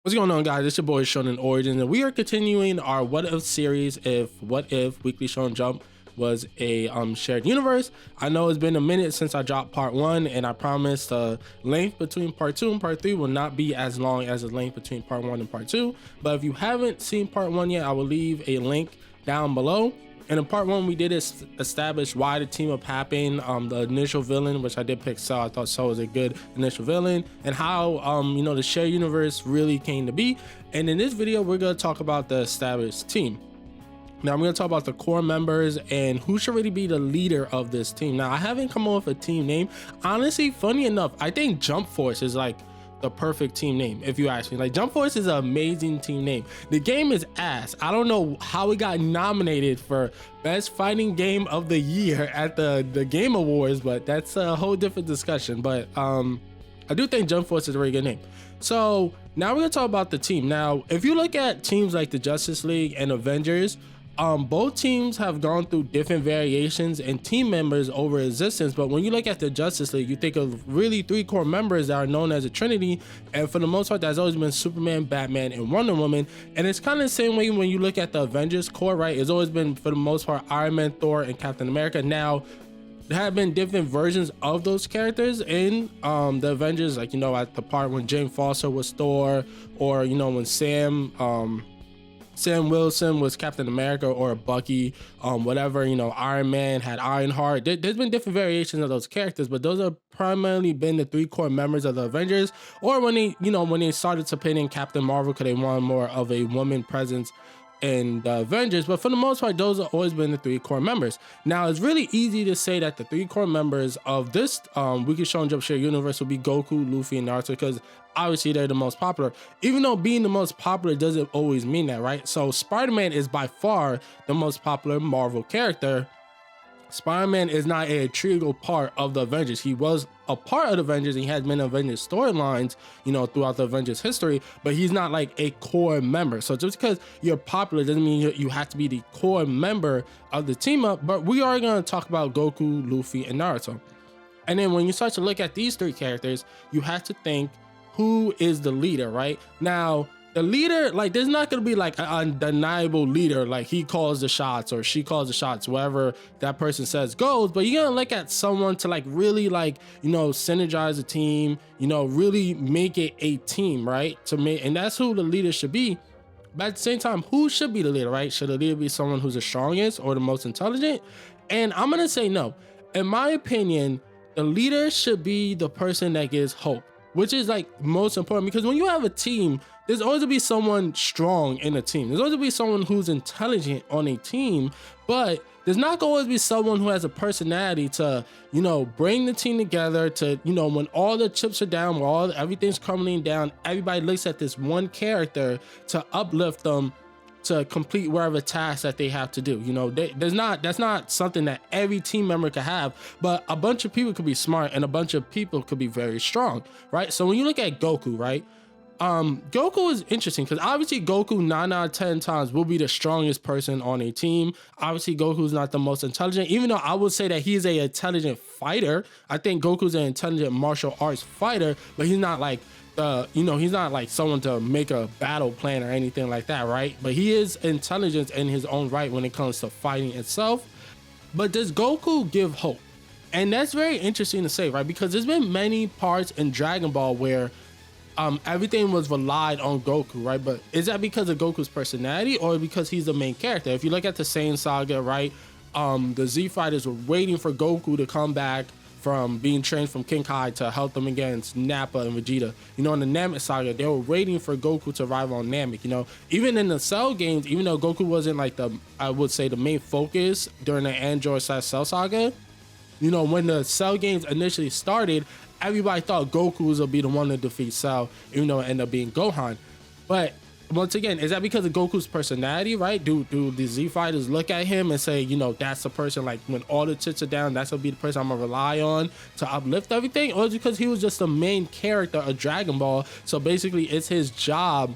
What's going on, guys? It's your boy Shonen Origins, and we are continuing our What If series. What if Weekly Shonen Jump was a shared universe? I know it's been a minute since I dropped part 1, and I promised the length between part 2 and part 3 will not be as long as the length between part 1 and part 2. But if you haven't seen part 1 yet, I will leave a link down below. And in part 1, we did establish why the team up happened, the initial villain, which I did pick Cell. I thought Cell was a good initial villain, and how the shared universe really came to be. And in this video, we're gonna talk about the established team. Now I'm gonna talk about the core members and who should really be the leader of this team. Now I haven't come up with a team name. Honestly, funny enough, I think Jump Force is like the perfect team name, if you ask me. Like, Jump Force is an amazing team name. The game is ass. I don't know how it got nominated for best fighting game of the year at the Game Awards, but that's a whole different discussion. But I do think Jump Force is a very good name. So now we're gonna talk about the team. Now, if you look at teams like the Justice League and Avengers, both teams have gone through different variations and team members over existence. But when you look at the Justice League, you think of really 3 core members that are known as a Trinity, and for the most part that's always been Superman, Batman, and Wonder Woman. And it's kind of the same way when you look at the Avengers core, right? It's always been, for the most part, Iron Man, Thor, and Captain America. Now there have been different versions of those characters in the Avengers, like, at the part when Jane Foster was Thor, or when Sam Wilson was Captain America, or Bucky, whatever, Iron Man had Ironheart. There's been different variations of those characters, but those have primarily been the 3 core members of the Avengers. Or when they started to put in Captain Marvel, because they wanted more of a woman presence in the Avengers. But for the most part, those have always been the 3 core members. Now, it's really easy to say that the 3 core members of this Weekly Shonen Jump shared universe will be Goku, Luffy, and Naruto, because obviously they're the most popular. Even though being the most popular doesn't always mean that, right? So Spider-Man is by far the most popular Marvel character. Spider-Man is not an integral part of the Avengers. He was a part of the Avengers, and he has been Avengers storylines, throughout the Avengers history, but he's not like a core member. So just because you're popular doesn't mean you have to be the core member of the team up. But we are going to talk about Goku, Luffy, and Naruto. And then when you start to look at these 3 characters, you have to think, who is the leader, right? Now, the leader, like, there's not going to be like an undeniable leader, like he calls the shots or she calls the shots, wherever that person says goes. But you're going to look at someone to like really like, synergize a team, really make it a team, right? And that's who the leader should be. But at the same time, who should be the leader, right? Should the leader be someone who's the strongest or the most intelligent? And I'm going to say no. In my opinion, the leader should be the person that gives hope, which is like most important, because when you have a team, there's always to be someone strong in a team. There's always to be someone who's intelligent on a team, but there's not always be someone who has a personality to, bring the team together to, when all the chips are down, when everything's crumbling down, everybody looks at this one character to uplift them to complete whatever task that they have to do. That's not something that every team member could have, but a bunch of people could be smart and a bunch of people could be very strong, right? So when you look at Goku, right? Goku is interesting because obviously Goku 9 out of 10 times will be the strongest person on a team. Obviously Goku's not the most intelligent, even though I would say that he's an intelligent fighter. I think Goku's an intelligent martial arts fighter, but he's not like he's not like someone to make a battle plan or anything like that, right? But he is intelligent in his own right when it comes to fighting itself. But does Goku give hope? And that's very interesting to say, right? Because there's been many parts in Dragon Ball where everything was relied on Goku, right? But is that because of Goku's personality or because he's the main character? If you look at the Saiyan saga, right? The Z fighters were waiting for Goku to come back from being trained from King Kai to help them against Nappa and Vegeta. In the Namek saga, they were waiting for Goku to arrive on Namek. Even in the Cell games, even though Goku wasn't like the main focus during the Android/Cell saga, when the Cell games initially started, everybody thought Goku would be the one to defeat Cell, even though it ended up being Gohan. But once again, is that because of Goku's personality, right? Do the Z fighters look at him and say, that's the person, like when all the chips are down, that's gonna be the person I'm gonna rely on to uplift everything? Or is it because he was just the main character of Dragon Ball, so basically it's his job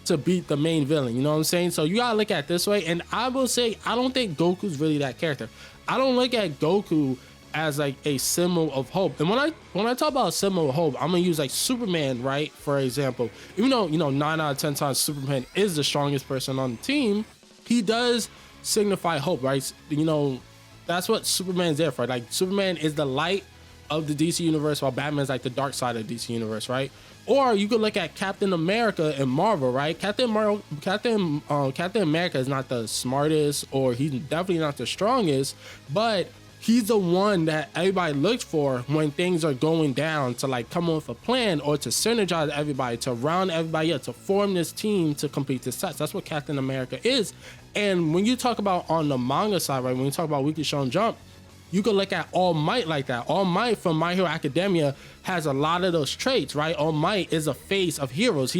to beat the main villain? You know what I'm saying? So you gotta look at it this way. And I will say, I don't think Goku's really that character. I don't look at Goku as like a symbol of hope. And when I talk about a symbol of hope, I'm gonna use like Superman, right? For example, even though, you know, 9 out of 10 times Superman is the strongest person on the team, he does signify hope, right? You know, that's what Superman's there for. Like, Superman is the light of the DC universe, while Batman's like the dark side of the DC universe, right? Or you could look at Captain America in Marvel, right? Captain America is not the smartest, or he's definitely not the strongest, but he's the one that everybody looks for when things are going down, to like come up with a plan, or to synergize everybody, to round everybody up, to form this team to complete this task. That's what Captain America is. And when you talk about on the manga side, right, when you talk about Weekly Shonen Jump, you could look at All Might like that. All Might from My Hero Academia has a lot of those traits, right? All Might is a face of heroes.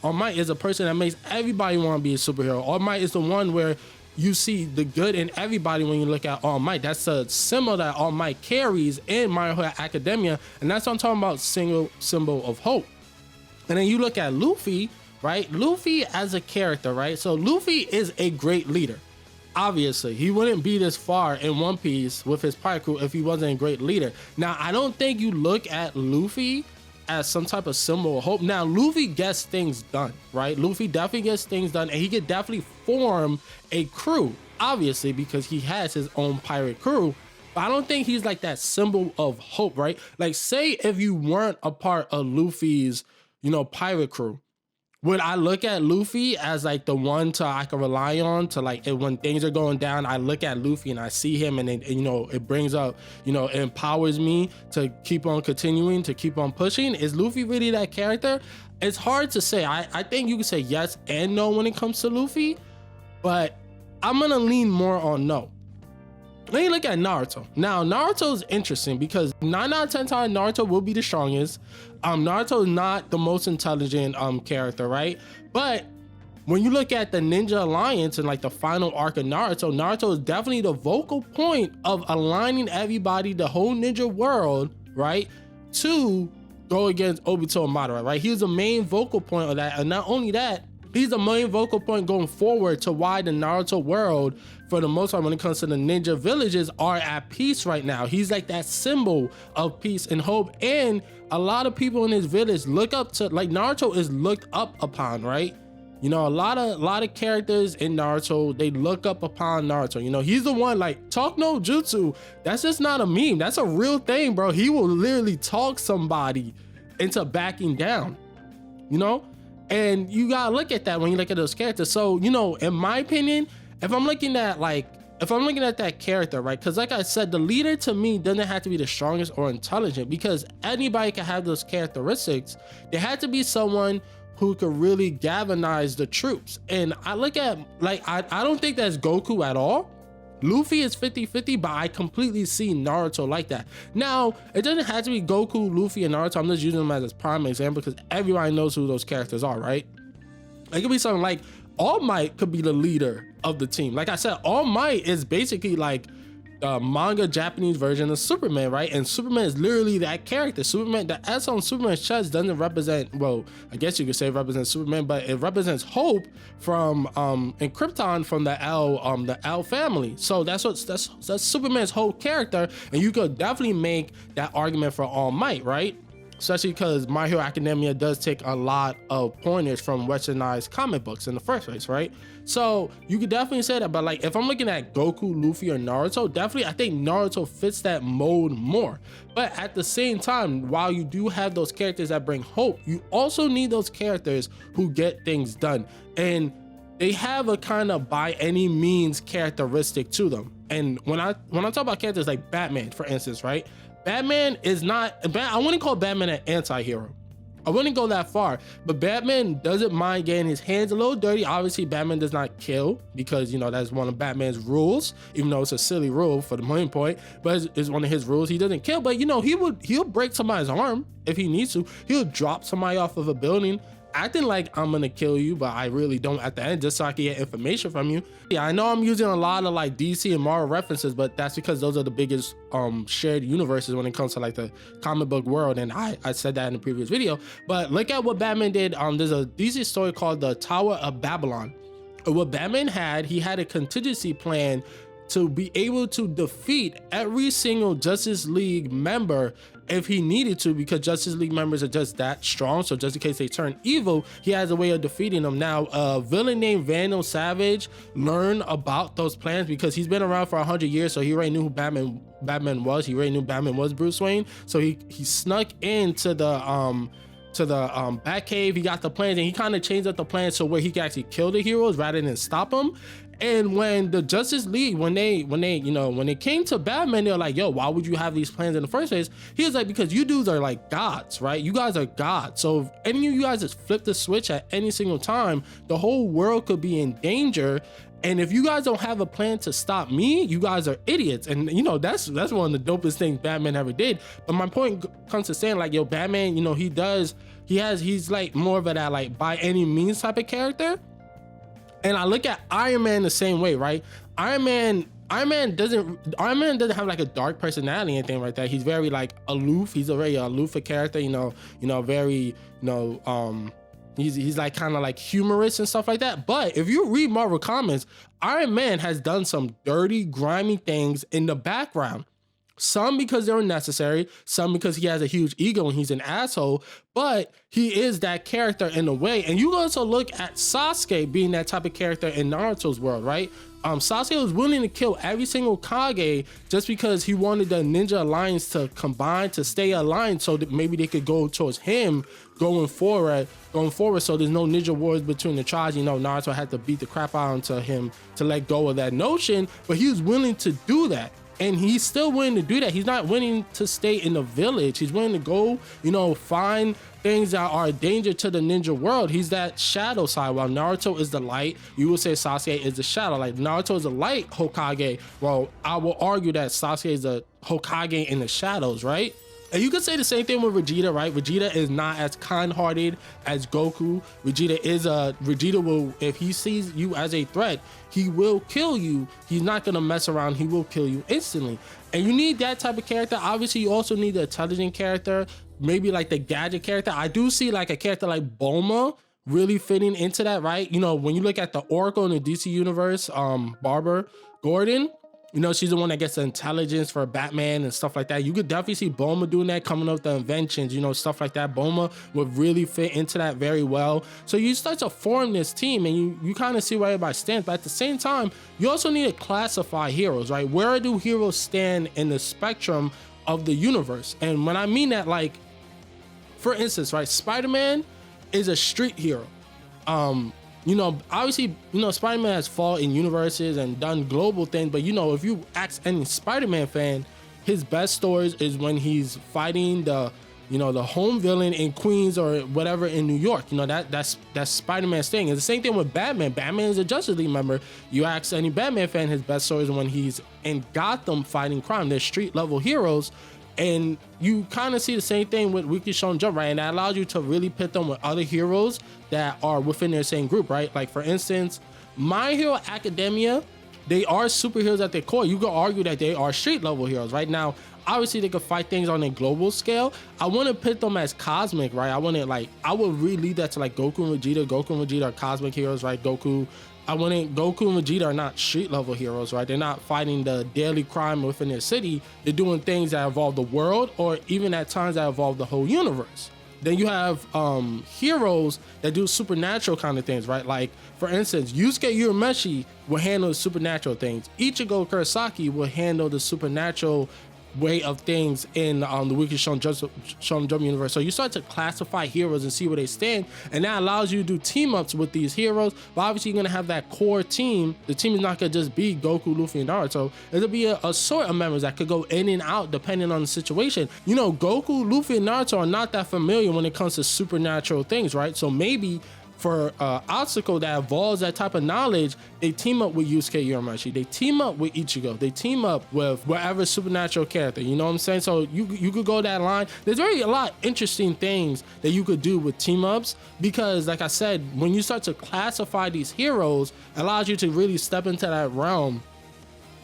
All Might is a person that makes everybody want to be a superhero. All Might is the one where you see the good in everybody when you look at All Might. That's a symbol that All Might carries in My Hero Academia, and that's what I'm talking about, symbol of hope. And then you look at Luffy, right? Luffy as a character, right? So Luffy is a great leader. Obviously, he wouldn't be this far in One Piece with his pirate crew if he wasn't a great leader. Now, I don't think you look at Luffy as some type of symbol of hope. Now, Luffy gets things done, right? Luffy definitely gets things done, and he could definitely form a crew, obviously, because he has his own pirate crew. But I don't think he's like that symbol of hope, right? Like, say if you weren't a part of Luffy's, you know, pirate crew, would I look at Luffy as like the one I can rely on to like, when things are going down, I look at Luffy and I see him, and you know, it brings up, you know, it empowers me to keep on continuing, to keep on pushing? Is Luffy really that character? It's hard to say. I think you can say yes and no when it comes to Luffy, but I'm gonna lean more on no. Let me look at Naruto. Now, Naruto is interesting because 9 out of 10 times Naruto will be the strongest. Naruto is not the most intelligent character, right? But when you look at the Ninja Alliance and like the final arc of Naruto, Naruto is definitely the vocal point of aligning everybody, the whole ninja world, right, to go against Obito and Madara, right? He was the main vocal point of that. And not only that, he's the main vocal point going forward to why the Naruto world, for the most part, when it comes to the ninja villages, are at peace right now. He's like that symbol of peace and hope. And a lot of people in his village look up to, like, Naruto is looked up upon, right? You know, a lot of characters in Naruto, they look up upon Naruto. You know, he's the one, like, talk no jutsu. That's just not a meme. That's a real thing, bro. He will literally talk somebody into backing down, you know? And you gotta look at that when you look at those characters. So, you know, in my opinion, if I'm looking at that character, right? Because like I said, the leader to me doesn't have to be the strongest or intelligent, because anybody can have those characteristics. There had to be someone who could really galvanize the troops. And I look at, like, I don't think that's Goku at all. Luffy is 50-50, but I completely see Naruto like that. Now, it doesn't have to be Goku, Luffy, and Naruto. I'm just using them as a prime example because everybody knows who those characters are, right? It could be something like All Might could be the leader of the team. Like I said, All Might is basically like the manga Japanese version of Superman, right? And Superman is literally that character. Superman, the S on Superman's chest doesn't represent, well, I guess you could say it represents Superman, but it represents hope from and Krypton from the L family. So that's Superman's whole character, and you could definitely make that argument for All Might, right? Especially because My Hero Academia does take a lot of pointers from westernized comic books in the first place, right? So you could definitely say that, but like if I'm looking at Goku, Luffy, or Naruto, definitely I think Naruto fits that mold more. But at the same time, while you do have those characters that bring hope, you also need those characters who get things done. And they have a kind of by any means characteristic to them. And when I talk about characters like Batman, for instance, right? Batman is not, I wouldn't call Batman an anti-hero. I wouldn't go that far, but Batman doesn't mind getting his hands a little dirty. Obviously, Batman does not kill because, you know, that's one of Batman's rules, even though it's a silly rule for the main point, but it's one of his rules. He doesn't kill, but, you know, he'll break somebody's arm if he needs to. He'll drop somebody off of a building, acting like I'm gonna kill you, but I really don't at the end, just so I can get information from you. Yeah, I know I'm using a lot of like DC and Marvel references, but that's because those are the biggest shared universes when it comes to like the comic book world, and I said that in the previous video. But look at what Batman did. There's a DC story called the Tower of Babylon. What Batman had, he had a contingency plan to be able to defeat every single Justice League member if he needed to, because Justice League members are just that strong. So just in case they turn evil, he has a way of defeating them. Now, a villain named Vandal Savage learned about those plans because he's been around for 100 years. So he already knew who Batman was. He already knew Batman was Bruce Wayne. So he snuck into the Batcave. He got the plans, and he kind of changed up the plans so where he could actually kill the heroes rather than stop them. And when the Justice League, when they came to Batman, they were like, yo, why would you have these plans in the first place? He was like, because you dudes are like gods, right? You guys are gods. So if any of you guys just flip the switch at any single time, the whole world could be in danger. And if you guys don't have a plan to stop me, you guys are idiots. And that's one of the dopest things Batman ever did. But my point comes to saying, like, yo, Batman, he's like more of that like by any means type of character. And I look at Iron Man the same way, right? Iron Man doesn't have like a dark personality or anything like that. He's very like aloof. He's a very aloof character, very, he's like kind of like humorous and stuff like that. But if you read Marvel Comics, Iron Man has done some dirty, grimy things in the background. Some because they're necessary, some because he has a huge ego and he's an asshole, but he is that character in a way. And you also look at Sasuke being that type of character in Naruto's world, right? Sasuke was willing to kill every single Kage just because he wanted the Ninja Alliance to combine, to stay aligned, so that maybe they could go towards him going forward. So there's no ninja wars between the tribes. Naruto had to beat the crap out of him to let go of that notion, but he was willing to do that. And he's still willing to do that. He's not willing to stay in the village. He's willing to go, find things that are a danger to the ninja world. He's that shadow side. While Naruto is the light, you will say Sasuke is the shadow. Like Naruto is the light Hokage. Well, I will argue that Sasuke is the Hokage in the shadows, right? And you could say the same thing with Vegeta, right? Vegeta is not as kind-hearted as Goku. Vegeta will, if he sees you as a threat, he will kill you. He's not gonna mess around. He will kill you instantly. And you need that type of character. Obviously, you also need the intelligent character, maybe like the gadget character. I do see like a character like Bulma really fitting into that, right? When you look at the Oracle in the DC universe, Barbara Gordon, she's the one that gets the intelligence for Batman and stuff like that. You could definitely see Bulma doing that, coming up with the inventions, stuff like that. Bulma would really fit into that very well. So you start to form this team and you kind of see where everybody stands. But at the same time, you also need to classify heroes, right? Where do heroes stand in the spectrum of the universe? And when I mean that, like, for instance, right, Spider-Man is a street hero. Obviously, Spider-Man has fought in universes and done global things, but if you ask any Spider-Man fan, his best stories is when he's fighting the home villain in Queens or whatever in New York. That's Spider-Man's thing. It's the same thing with Batman. Batman is a Justice League member. You ask any Batman fan, his best stories is when he's in Gotham fighting crime. They're street level heroes. And you kind of see the same thing with Weekly Shonen Jump, right? And that allows you to really pit them with other heroes that are within their same group, right? Like, for instance, My Hero Academia, they are superheroes at their core. You could argue that they are street level heroes, right? Now, obviously, they could fight things on a global scale. I want to pit them as cosmic, right? I would really lead that to like Goku and Vegeta. Goku and Vegeta are cosmic heroes, right? Goku and Vegeta are not street level heroes, right? They're not fighting the daily crime within their city. They're doing things that involve the world, or even at times that involve the whole universe. Then you have heroes that do supernatural kind of things, right? Like, for instance, Yusuke Urameshi will handle the supernatural things. Ichigo Kurosaki will handle the supernatural way of things in the Weekly Shonen Jump universe. So you start to classify heroes and see where they stand, and that allows you to do team ups with these heroes. But obviously, you're gonna have that core team. The team is not gonna just be Goku, Luffy, and Naruto. It'll be a sort of members that could go in and out depending on the situation. Goku, Luffy, and Naruto are not that familiar when it comes to supernatural things, right? So maybe for obstacle that involves that type of knowledge, they team up with Yusuke Urameshi, they team up with Ichigo, they team up with whatever supernatural character, you know what I'm saying? So you could go that line. There's really a lot of interesting things that you could do with team ups, because like I said, when you start to classify these heroes, it allows you to really step into that realm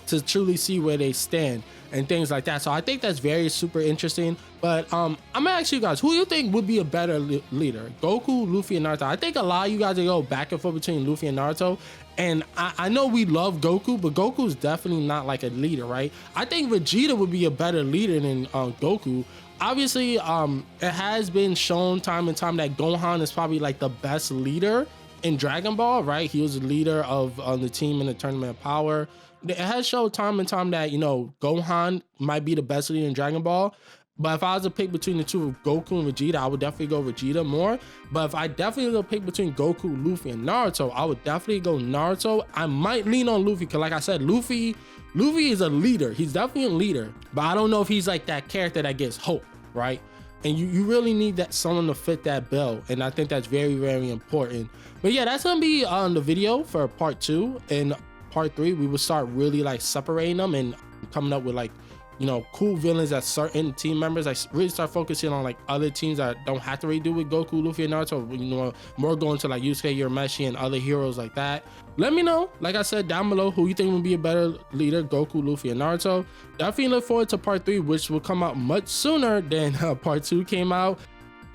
to truly see where they stand and things like that. So I think that's very super interesting. But I'm gonna ask you guys, who you think would be a better leader, Goku, Luffy, and Naruto? I think a lot of you guys will go back and forth between Luffy and Naruto. And I know we love Goku, but Goku's definitely not like a leader, right? I think Vegeta would be a better leader than Goku. Obviously, it has been shown time and time that Gohan is probably like the best leader in Dragon Ball, right? He was the leader of the team in the Tournament of Power. It has shown time and time that, you know, Gohan might be the best leader in Dragon Ball. But if I was to pick between the two of Goku and Vegeta, I would definitely go Vegeta more. But if I definitely go pick between Goku, Luffy, and Naruto, I would definitely go Naruto. I might lean on Luffy because, like I said, Luffy is a leader. He's definitely a leader. But I don't know if he's like that character that gives hope, right? And you really need that someone to fit that bill. And I think that's very, very important. But yeah, that's going to be on the video for part 2. And part 3, we will start really like separating them and coming up with like, you know, cool villains that certain team members. I really start focusing on like other teams that don't have to really do with Goku, Luffy, and Naruto. You know, more going to like Yusuke, Urameshi, and other heroes like that. Let me know, like I said, down below, who you think would be a better leader, Goku, Luffy, and Naruto. Definitely look forward to part 3, which will come out much sooner than part 2 came out.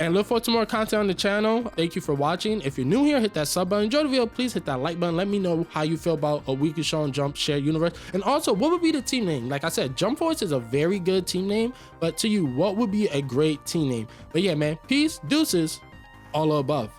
And look forward to more content on the channel. Thank you for watching. If you're new here, hit that sub button. Enjoy the video, please hit that like button. Let me know how you feel about a weekly Shonen Jump shared universe. And also, what would be the team name? Like I said, Jump Force is a very good team name, but to you, what would be a great team name? But yeah, man, peace, deuces, all above.